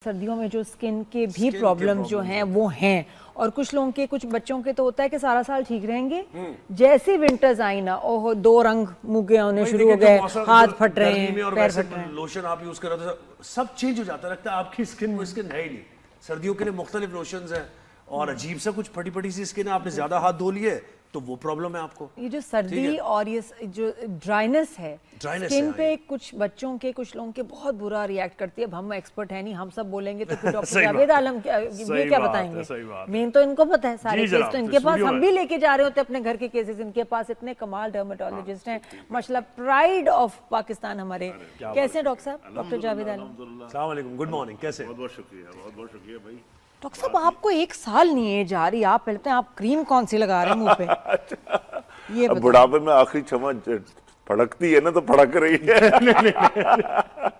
सर्दियों में जो स्किन के भी प्रॉब्लम जो हैं वो हैं, और कुछ लोगों के, कुछ बच्चों के तो होता है कि सारा साल ठीक रहेंगे, जैसे विंटर्स आई ना, ओह दो रंग मुगे होने शुरू हो गए, हाथ फट रहे हैं, पैर फट रहे हैं। लोशन आप यूज कर रहे हो सब चेंज हो जाता है, लगता है आपकी स्किन वो स्किन है ही नहीं। सर्दियों के लिए मुख्तलिफ लोशंस हैं और अजीब सा कुछ फटी फटी सी स्किन है, आपने ज्यादा हाथ धो लिए तो वो प्रॉब्लम है आपको। ये जो सर्दी और ये जो ड्राइनेस है स्किन पे, कुछ बच्चों के, कुछ लोगों के बहुत बुरा रिएक्ट करती है। अब हम एक्सपर्ट है नहीं, हम सब बोलेंगे तो फिर डॉक्टर जावेद आलम ये क्या बताएंगे? मेन तो इनको पता है, सारे केस तो इनके पास, हम भी लेके जा रहे होते हैं अपने घर के केसेस। इनके पास इतने कमाल डर्मेटोलॉजिस्ट हैं माशाल्लाह, प्राइड ऑफ पाकिस्तान हमारे। कैसे हैं डॉक्टर साहब? डॉक्टर जावेद आलम, अस्सलाम वालेकुम, गुड मॉर्निंग, कैसे? बहुत बहुत शुक्रिया, बहुत बहुत शुक्रिया भाई। डॉक्टर साहब आपको 1 साल नहीं एज आ रही, आप पहले आप क्रीम कौन सी लगा रहे हैं मुंह पे? ये बुढ़ापे में आखिरी क्षमा फड़कती है ना, तो फड़क रही है।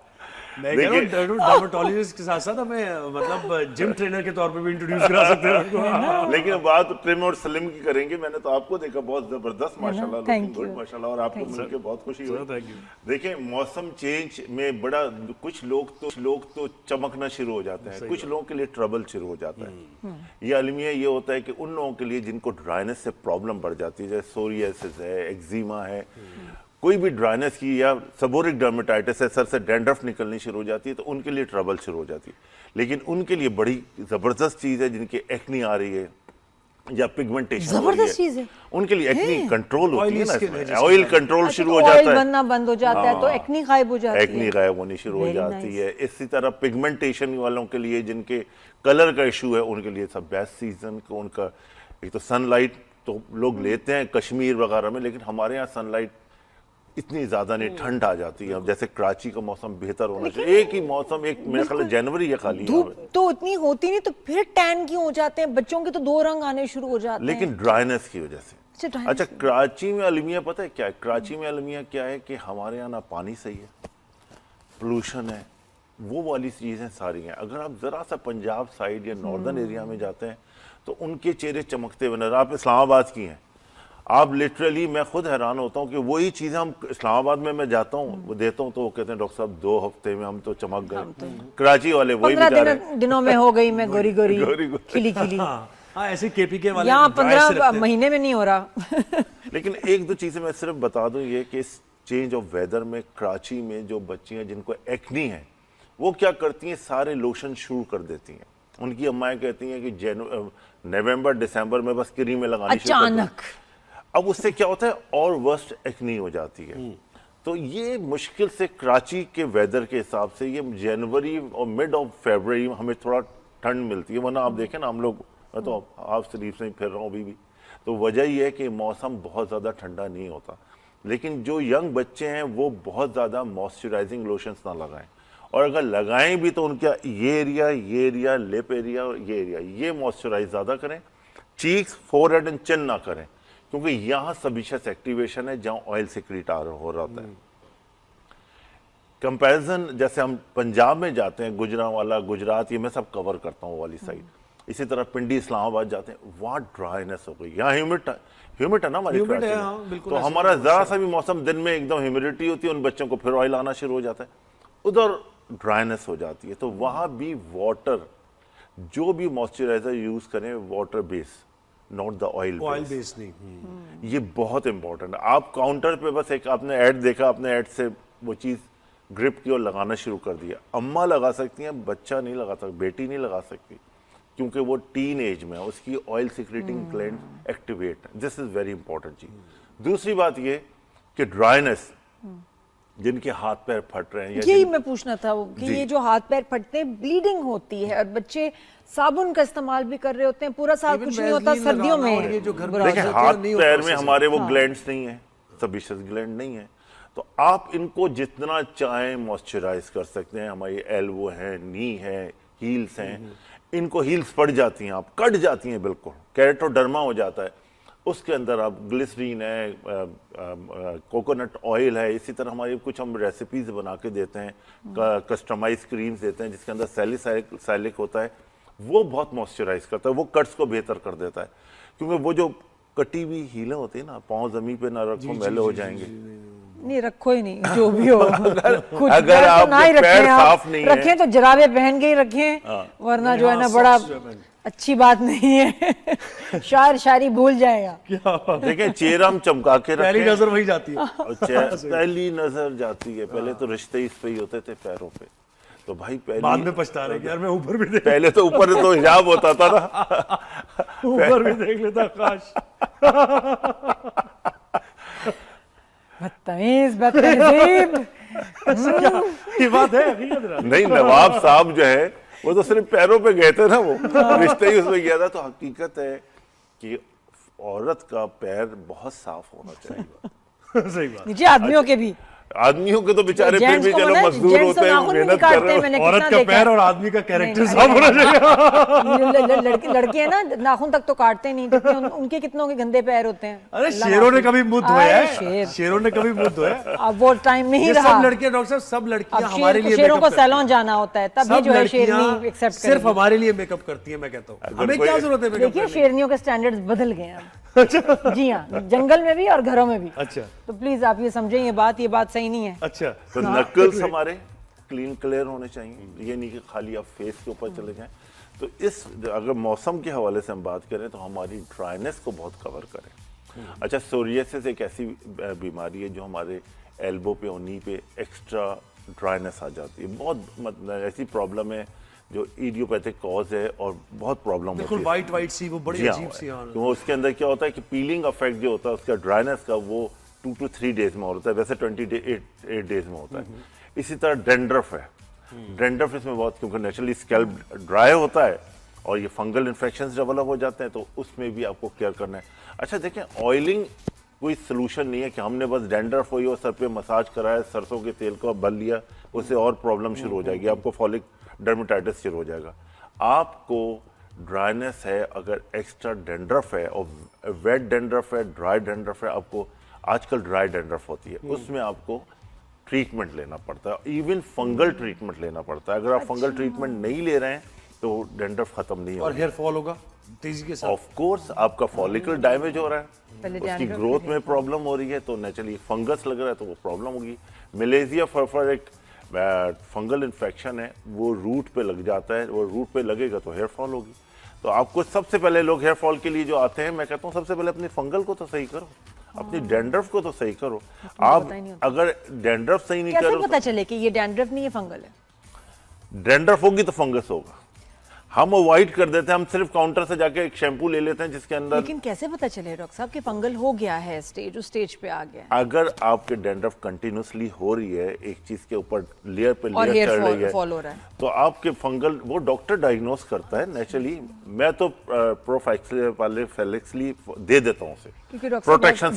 मैं कह रहा हूं डर्मेटोलॉजिस्ट के साथ साथ हमें मतलब जिम ट्रेनर के तौर पे भी इंट्रोड्यूस करा सकते हैं। लेकिन बात ट्रिम और स्लिम की करेंगे। मैंने तो आपको देखा बहुत जबरदस्त माशाल्लाह, लुकिंग गुड माशाल्लाह, और आपको मिलकर बहुत खुशी हुई। देखिए मौसम चेंज में बड़ा कुछ लोग तो चमकना शुरू हो जाते हैं, कुछ लोगों के लिए ट्रबल शुरू हो जाता है। ये अलमिया ये होता है कि उन लोगों के लिए जिनको ड्राइनेस से प्रॉब्लम बढ़ जाती है, जैसे सोरियासिस है, एक्जिमा है, कोई भी ड्राइनेस की या सबोरिक डर्मेटाइटिस है, सर से डैंड्रफ निकलनी शुरू हो जाती है, तो उनके लिए ट्रबल शुरू हो जाती है। लेकिन उनके लिए बड़ी जबरदस्त चीज है, जिनकी एक्नी आ रही है या पिगमेंटेशन जबरदस्त चीज है, उनके लिए एक्नी कंट्रोल होती है ना, ऑयल कंट्रोल शुरू हो जाता है, बनना बंद हो जाता है तो एक्नी गायब हो जाती है, एक्नी गायब होनी शुरू हो जाती है। इसी तरह पिगमेंटेशन वालों के लिए, जिनके कलर का इशू है, उनके लिए सब बेस्ट सीजन को उनका एक तो सनलाइट तो लोग लेते हैं कश्मीर वगैरह में, लेकिन हमारे यहाँ सनलाइट इतनी ज्यादा नहीं, ठंड आ जाती है। अब जैसे कराची का मौसम बेहतर होना चाहिए, एक ही मौसम, एक मेरे ख्याल जनवरी है खाली, धूप तो उतनी होती नहीं, तो फिर टैन क्यों हो जाते हैं बच्चों के? तो 2 रंग आने शुरू हो जाते हैं, लेकिन ड्राइनेस की वजह से। अच्छा कराची में अलमिया पता है क्या है? कराची में अलमिया क्या है कि हमारे यहाँ ना पानी सही है, पोल्यूशन है, वो वाली चीजें सारी हैं। अगर आप जरा सा पंजाब साइड या नॉर्दर्न एरिया में जाते हैं तो उनके चेहरे चमकते हुए नजर। आप इस्लामाबाद की हैं, आप लिटरली, मैं खुद हैरान होता हूँ कि वही चीज़ हम इस्लामाबाद में मैं जाता हूँ वो देता हूँ तो वो कहते हैं डॉक्टर साहब 2 हफ्ते में हम तो चमक गए। कराची वाले वही 15 दिनों में हो गई मैं गोरी गोरी खिली खिली। हाँ ऐसे केपीके वाले यहाँ 15 महीने में नहीं हो रहा। लेकिन 1-2 चीज़ें मैं सिर्फ बता दूँ, ये कि इस चेंज ऑफ वेदर में कराची में जो बच्चियाँ जिनको एक्नी है वो क्या करती हैं, सारे लोशन शुरू कर देती हैं। उनकी अम्माएं कहती हैं कि नवंबर दिसंबर में बस क्रीमें लगानी अचानक। अब उससे क्या होता है और वर्स्ट एक्नी हो जाती है। तो ये मुश्किल से कराची के वेदर के हिसाब से ये जनवरी और मिड ऑफ फरवरी में हमें थोड़ा ठंड मिलती है, वरना आप देखें ना हम लोग, मैं तो हाफ स्लीव से ही फिर रहा हूँ अभी भी। तो वजह ये है कि मौसम बहुत ज़्यादा ठंडा नहीं होता। लेकिन जो यंग बच्चे हैं वो बहुत ज़्यादा मॉइस्चराइजिंग लोशंस ना लगाएं, और अगर लगाएं भी तो उनका ये एरिया, लिप एरिया और ये एरिया, ये मॉइस्चराइज ज़्यादा करें। चीक्स, फोरहेड एंड चिन ना करें, क्योंकि यहां सबीशियस एक्टिवेशन है जहां ऑयल सिक्रीट हो रहा होता है। कंपैरिजन जैसे हम पंजाब में जाते हैं, गुजरांवाला, गुजरात, ये मैं सब कवर करता हूँ वाली साइड। इसी तरह पिंडी, इस्लामाबाद जाते हैं, वहाँ ड्राइनेस हो गई। यहाँ ह्यूमिड है ना हमारी कराची में, तो हमारा जरा सा भी मौसम दिन में एकदम ह्यूमिडिटी होती है, उन बच्चों को फिर ऑयल आना शुरू हो जाता है, उधर ड्राइनेस हो जाती है। तो वहाँ भी वाटर, जो भी मॉइस्चराइजर यूज करें water base, not the oil base नहीं। ये बहुत इंपॉर्टेंट है। आप काउंटर पे बस एक आपने ऐड देखा, आपने ऐड से वो चीज ग्रिप की और लगाना शुरू कर दिया। अम्मा लगा सकती हैं, बच्चा नहीं लगा सकता, बेटी नहीं लगा सकती, क्योंकि वो टीन एज में है, उसकी ऑयल सिक्रेटिंग ग्लैंड एक्टिवेट है। दिस इज वेरी इंपॉर्टेंट चीज। दूसरी बात ये कि ड्राइनेस, जिनके हाथ पैर फट रहे हैं, यही मैं पूछना था कि ये जो हाथ पैर फटते हैं, ब्लीडिंग होती है और बच्चे साबुन का इस्तेमाल भी कर रहे होते हैं, पूरा साल कुछ नहीं होता, सर्दियों में देखिए हाथ पैर में हमारे वो ग्लैंड्स नहीं है, सबीशियस ग्लैंड नहीं है, तो आप इनको जितना चाहें मॉइस्चराइज कर सकते हैं। हमारी एल्बो है, नी है, हील्स हैं, इनको हील्स पड़ जाती हैं, आप कट जाती हैं, बिल्कुल केराटोडर्मा हो जाता है, उसके अंदर आप ग्लिसरीन है, कोकोनट ऑयल है। इसी तरह हमारी कुछ हम रेसिपीज बना के देते हैं, कस्टमाइज क्रीम्स देते हैं जिसके अंदर सैलिसाइलिक होता है, वो बहुत मॉइस्चराइज करता है, वो कट्स को बेहतर कर देता है। क्योंकि वो जो कटी हुई हीलें होती है ना, पाँव जमीन पे ना रखो मैले हो जाएंगे, नहीं रखो ही नहीं, जो भी हो कुछ अगर पैर तो आपके ना ही रखें पैर आप, साफ नहीं है। रखें तो जराबे पहन के ही रखें, वरना जो है ना बड़ा अच्छी बात नहीं है। शायरी भूल जाएगा। देखिए चेहरा हम चमका के रखें, पहली नजर वही जाती है। और पहली नजर जाती है। पहले तो रिश्ते इस पे ही होते थे, पैरों पे। तो भाई पहले बाद में पछता रहे यार, मैं ऊपर भी देख, पहले तो ऊपर तो हिजाब होता था ना, ऊपर भी देख लेता काश। बदतमीज बदतमीज। ये बात है हकीकत है। नहीं, नवाब साहब जो है वो तो सिर्फ पैरों पे गए थे ना, वो रिश्ते ही उसमें गया था। तो हकीकत है कि औरत का पैर बहुत साफ होना चाहिए। सही बात। नीचे आदमियों के भी, आदमियों के तो बेचारे फिर भी चलो मजदूर होते हैं, मेहनत कर रहे हैं। औरत का पैर और आदमी का कैरेक्टर साफ होना चाहिए। लड़के हैं ना नाखून तक तो काटते नहीं, क्योंकि उनके कितनों के गंदे पैर होते हैं। अरे शेरों ने कभी मुंह धोया है, शेरों ने कभी मुंह धोया। अब वो टाइम नहीं रहा। सब लड़कियां डॉक्टर साहब, सब लड़कियां हमारे लिए शेरों को मेकअप सैलून जाना होता है, तभी जो है शेरनी एक्सेप्ट सिर्फ हमारे लिए मेकअप करती है। मैं कहता हूँ हमें क्या जरूरत है मेकअप देखिए शेरनियों के स्टैंडर्ड्स बदल गए हैं अब। जी हाँ, जंगल में भी और घरों में भी। अच्छा, तो प्लीज आप ये समझें, ये बात सही नहीं है। अच्छा। तो नकल्स हमारे क्लीन क्लियर होने चाहिए, ये नहीं कि खाली आप फेस के ऊपर चले जाएं। तो इस अगर मौसम के हवाले से हम बात करें तो हमारी ड्राइनेस को बहुत कवर करें। अच्छा, सोरियासिस एक ऐसी बीमारी है जो हमारे एल्बो पे और नी पे एक्स्ट्रा ड्राइनेस आ जाती है। बहुत मतलब ऐसी प्रॉब्लम है जो इडियोपैथिक कॉज है और बहुत प्रॉब्लम होती है। बिल्कुल वाइट सी, वो बड़ी अजीब सी। तो उसके अंदर क्या होता है कि पीलिंग इफेक्ट जो होता है उसका ड्राइनेस का, वो 2 to 3 डेज में होता है, वैसे 28 डेज में होता है। इसी तरह डेंड्रफ है, डेंड्रफ इसमें बहुत, क्योंकि नेचुरली स्कैल्प ड्राई होता है और ये फंगल इन्फेक्शंस डेवलप हो जाते हैं, तो उसमें भी आपको केयर करना है। अच्छा देखें, ऑयलिंग कोई सोल्यूशन नहीं है कि हमने बस डेंड्रफ हुई और सर पे मसाज कराया, सरसों के तेल को भर लिया, उससे और प्रॉब्लम शुरू हो जाएगी, आपको फॉलिक डर्मेटाइटिस शुरू हो जाएगा। आपको ड्राइनेस है, अगर एक्स्ट्रा डेंड्रफ है और वेट डेंड्रफ है, ड्राई डेंड्रफ है, आपको आजकल ड्राई डेंड्रफ होती है, उसमें आपको ट्रीटमेंट लेना पड़ता है, इवन फंगल ट्रीटमेंट लेना पड़ता है। अगर आप फंगल ट्रीटमेंट नहीं ले रहे हैं तो डेंड्रफ खत्म नहीं होगा। और हेयर फॉल होगा तेजी के साथ। ऑफ कोर्स आपका फॉलिकल डैमेज हो रहा है, उसकी ग्रोथ में प्रॉब्लम हो रही है, तो नेचुरली फंगस लग रहा है तो वो प्रॉब्लम होगी। मलेरिया फरफर एक फंगल इन्फेक्शन है, वो रूट पे लग जाता है, वो रूट पे लगेगा तो हेयर फॉल होगी। तो आपको सबसे पहले लोग हेयर फॉल के लिए जो आते हैं, मैं कहता हूँ सबसे पहले अपनी फंगल को तो सही करो, अपनी डैंड्रफ को तो सही करो। आप अगर डैंड्रफ सही नहीं करो, कैसे पता चले कि ये डैंड्रफ नहीं है, फंगल है? डैंड्रफ होगी तो फंगस होगा। हम अवॉइड कर देते हैं, हम सिर्फ काउंटर से जाके एक शैम्पू ले लेते हैं जिसके अंदर। लेकिन कैसे पता चले डॉक्टर साहब कि फंगल हो गया है, स्टेज उस स्टेज पे आ गया है? अगर आपके डैंड्रफ कंटिन्यूसली हो रही है, एक चीज के ऊपर लेयर पे और लेयर चढ़ रही है, फॉल हो रहा है, तो आपके फंगल, वो डॉक्टर डायग्नोस करता है नेचुरली। मैं तो प्रोफेक्सली दे देता हूँ उसे, क्योंकि डॉक्टर प्रोटेक्शन